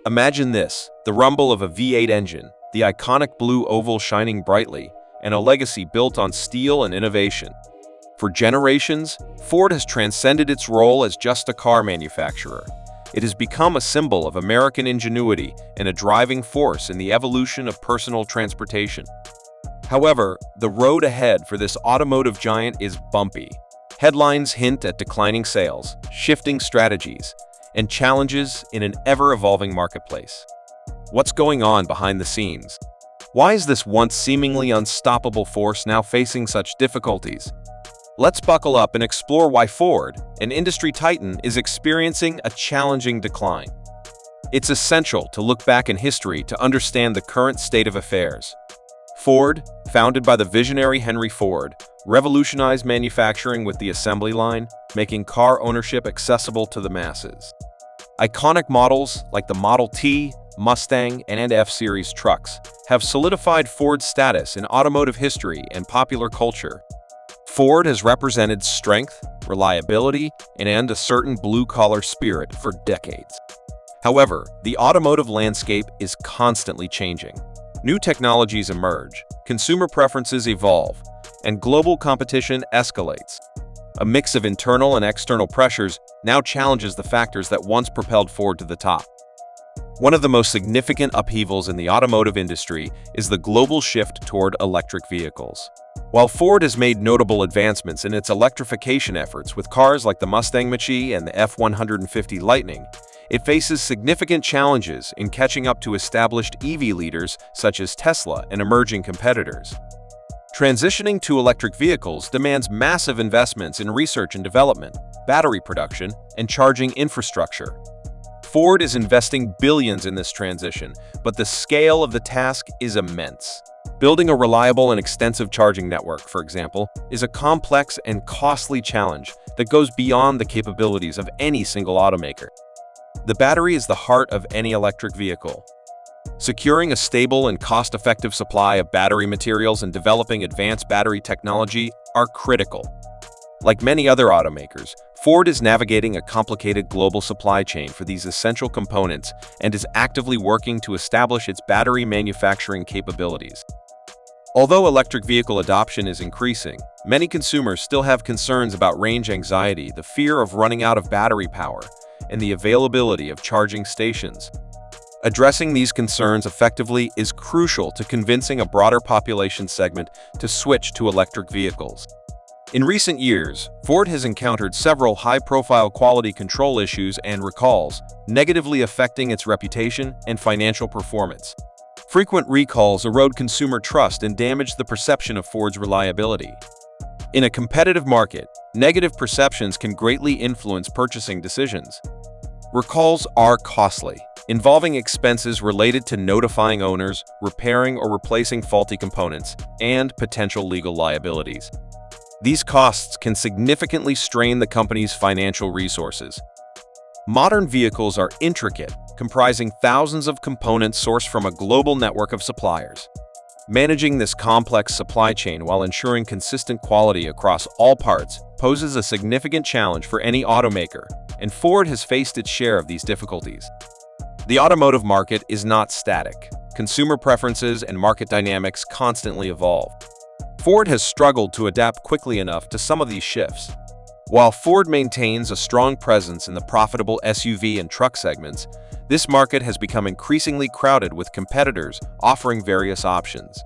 Imagine this, the rumble of a V8 engine, the iconic blue oval shining brightly, and a legacy built on steel and innovation. For generations, Ford has transcended its role as just a car manufacturer. It has become a symbol of American ingenuity and a driving force in the evolution of personal transportation. However, the road ahead for this automotive giant is bumpy. Headlines hint at declining sales, shifting strategies, and challenges in an ever-evolving marketplace. What's going on behind the scenes? Why is this once seemingly unstoppable force now facing such difficulties? Let's buckle up and explore why Ford, an industry titan, is experiencing a challenging decline. It's essential to look back in history to understand the current state of affairs. Ford, founded by the visionary Henry Ford, revolutionized manufacturing with the assembly line, making car ownership accessible to the masses. Iconic models like the Model T, Mustang, and F-Series trucks have solidified Ford's status in automotive history and popular culture. Ford has represented strength, reliability, and a certain blue-collar spirit for decades. However, the automotive landscape is constantly changing. New technologies emerge, consumer preferences evolve, and global competition escalates. A mix of internal and external pressures now challenges the factors that once propelled Ford to the top. One of the most significant upheavals in the automotive industry is the global shift toward electric vehicles. While Ford has made notable advancements in its electrification efforts with cars like the Mustang Mach-E and the F-150 Lightning, it faces significant challenges in catching up to established EV leaders such as Tesla and emerging competitors. Transitioning to electric vehicles demands massive investments in research and development, battery production, and charging infrastructure. Ford is investing billions in this transition, but the scale of the task is immense. Building a reliable and extensive charging network, for example, is a complex and costly challenge that goes beyond the capabilities of any single automaker. The battery is the heart of any electric vehicle. Securing a stable and cost-effective supply of battery materials and developing advanced battery technology are critical. Like many other automakers, Ford is navigating a complicated global supply chain for these essential components and is actively working to establish its battery manufacturing capabilities. Although electric vehicle adoption is increasing, many consumers still have concerns about range anxiety, the fear of running out of battery power, and the availability of charging stations. Addressing these concerns effectively is crucial to convincing a broader population segment to switch to electric vehicles. In recent years, Ford has encountered several high-profile quality control issues and recalls, negatively affecting its reputation and financial performance. Frequent recalls erode consumer trust and damage the perception of Ford's reliability. In a competitive market, negative perceptions can greatly influence purchasing decisions. Recalls are costly, involving expenses related to notifying owners, repairing or replacing faulty components, and potential legal liabilities. These costs can significantly strain the company's financial resources. Modern vehicles are intricate, comprising thousands of components sourced from a global network of suppliers. Managing this complex supply chain while ensuring consistent quality across all parts poses a significant challenge for any automaker, and Ford has faced its share of these difficulties. The automotive market is not static. Consumer preferences and market dynamics constantly evolve. Ford has struggled to adapt quickly enough to some of these shifts. While Ford maintains a strong presence in the profitable SUV and truck segments, this market has become increasingly crowded with competitors offering various options.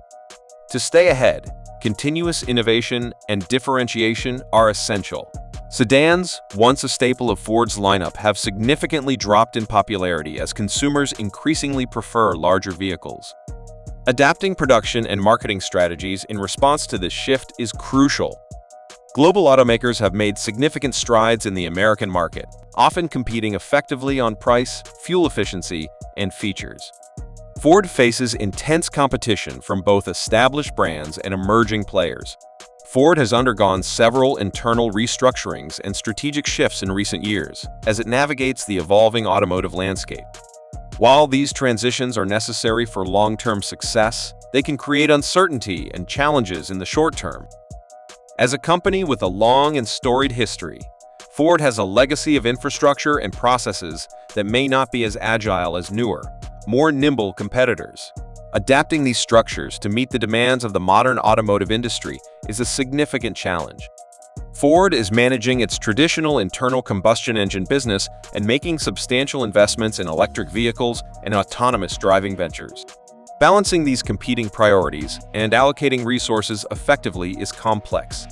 To stay ahead, continuous innovation and differentiation are essential. Sedans, once a staple of Ford's lineup, have significantly dropped in popularity as consumers increasingly prefer larger vehicles. Adapting production and marketing strategies in response to this shift is crucial. Global automakers have made significant strides in the American market, often competing effectively on price, fuel efficiency, and features. Ford faces intense competition from both established brands and emerging players. Ford has undergone several internal restructurings and strategic shifts in recent years as it navigates the evolving automotive landscape. While these transitions are necessary for long-term success, they can create uncertainty and challenges in the short term. As a company with a long and storied history, Ford has a legacy of infrastructure and processes that may not be as agile as newer, more nimble competitors. Adapting these structures to meet the demands of the modern automotive industry is a significant challenge. Ford is managing its traditional internal combustion engine business and making substantial investments in electric vehicles and autonomous driving ventures. Balancing these competing priorities and allocating resources effectively is complex.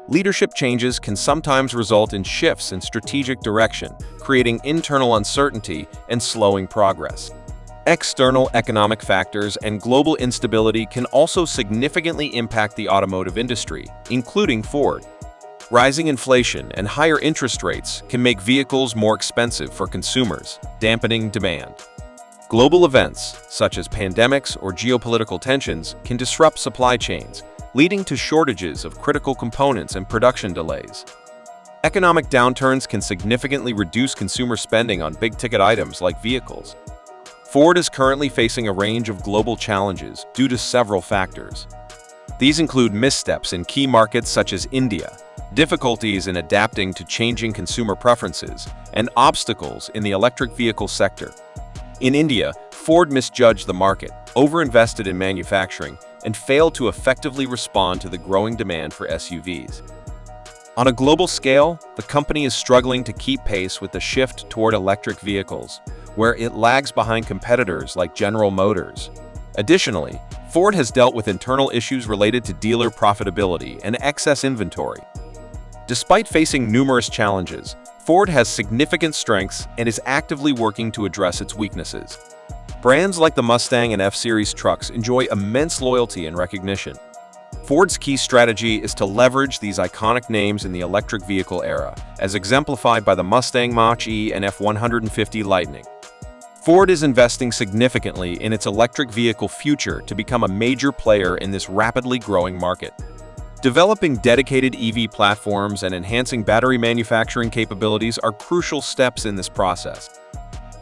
Leadership changes can sometimes result in shifts in strategic direction, creating internal uncertainty and slowing progress. External economic factors and global instability can also significantly impact the automotive industry, including Ford. Rising inflation and higher interest rates can make vehicles more expensive for consumers, dampening demand. Global events, such as pandemics or geopolitical tensions, can disrupt supply chains, leading to shortages of critical components and production delays. Economic downturns can significantly reduce consumer spending on big-ticket items like vehicles. Ford is currently facing a range of global challenges due to several factors. These include missteps in key markets such as India, difficulties in adapting to changing consumer preferences, and obstacles in the electric vehicle sector. In India, Ford misjudged the market, overinvested in manufacturing, and failed to effectively respond to the growing demand for SUVs. On a global scale, the company is struggling to keep pace with the shift toward electric vehicles, where it lags behind competitors like General Motors. Additionally, Ford has dealt with internal issues related to dealer profitability and excess inventory. Despite facing numerous challenges, Ford has significant strengths and is actively working to address its weaknesses. Brands like the Mustang and F-Series trucks enjoy immense loyalty and recognition. Ford's key strategy is to leverage these iconic names in the electric vehicle era, as exemplified by the Mustang Mach-E and F-150 Lightning. Ford is investing significantly in its electric vehicle future to become a major player in this rapidly growing market. Developing dedicated EV platforms and enhancing battery manufacturing capabilities are crucial steps in this process.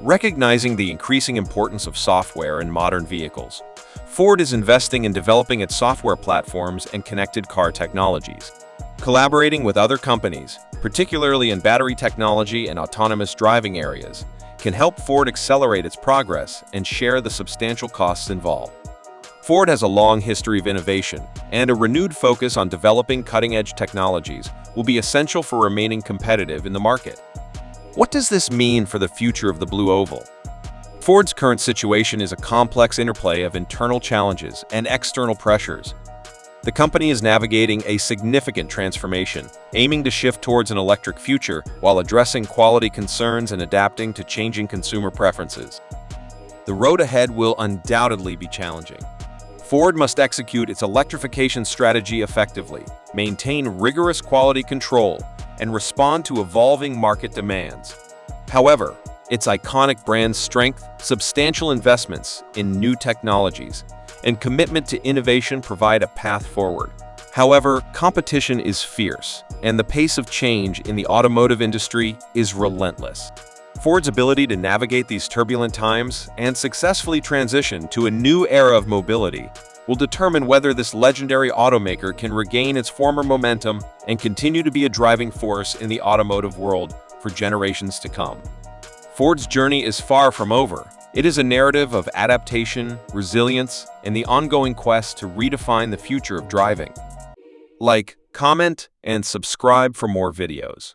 Recognizing the increasing importance of software in modern vehicles, Ford is investing in developing its software platforms and connected car technologies. Collaborating with other companies, particularly in battery technology and autonomous driving areas, can help Ford accelerate its progress and share the substantial costs involved. Ford has a long history of innovation, and a renewed focus on developing cutting-edge technologies will be essential for remaining competitive in the market. What does this mean for the future of the Blue Oval? Ford's current situation is a complex interplay of internal challenges and external pressures. The company is navigating a significant transformation, aiming to shift towards an electric future while addressing quality concerns and adapting to changing consumer preferences. The road ahead will undoubtedly be challenging. Ford must execute its electrification strategy effectively, maintain rigorous quality control, and respond to evolving market demands. However, its iconic brand's strength, substantial investments in new technologies, and commitment to innovation provide a path forward. However, competition is fierce, and the pace of change in the automotive industry is relentless. Ford's ability to navigate these turbulent times and successfully transition to a new era of mobility will determine whether this legendary automaker can regain its former momentum and continue to be a driving force in the automotive world for generations to come. Ford's journey is far from over. It is a narrative of adaptation, resilience, and the ongoing quest to redefine the future of driving. Like, comment, and subscribe for more videos.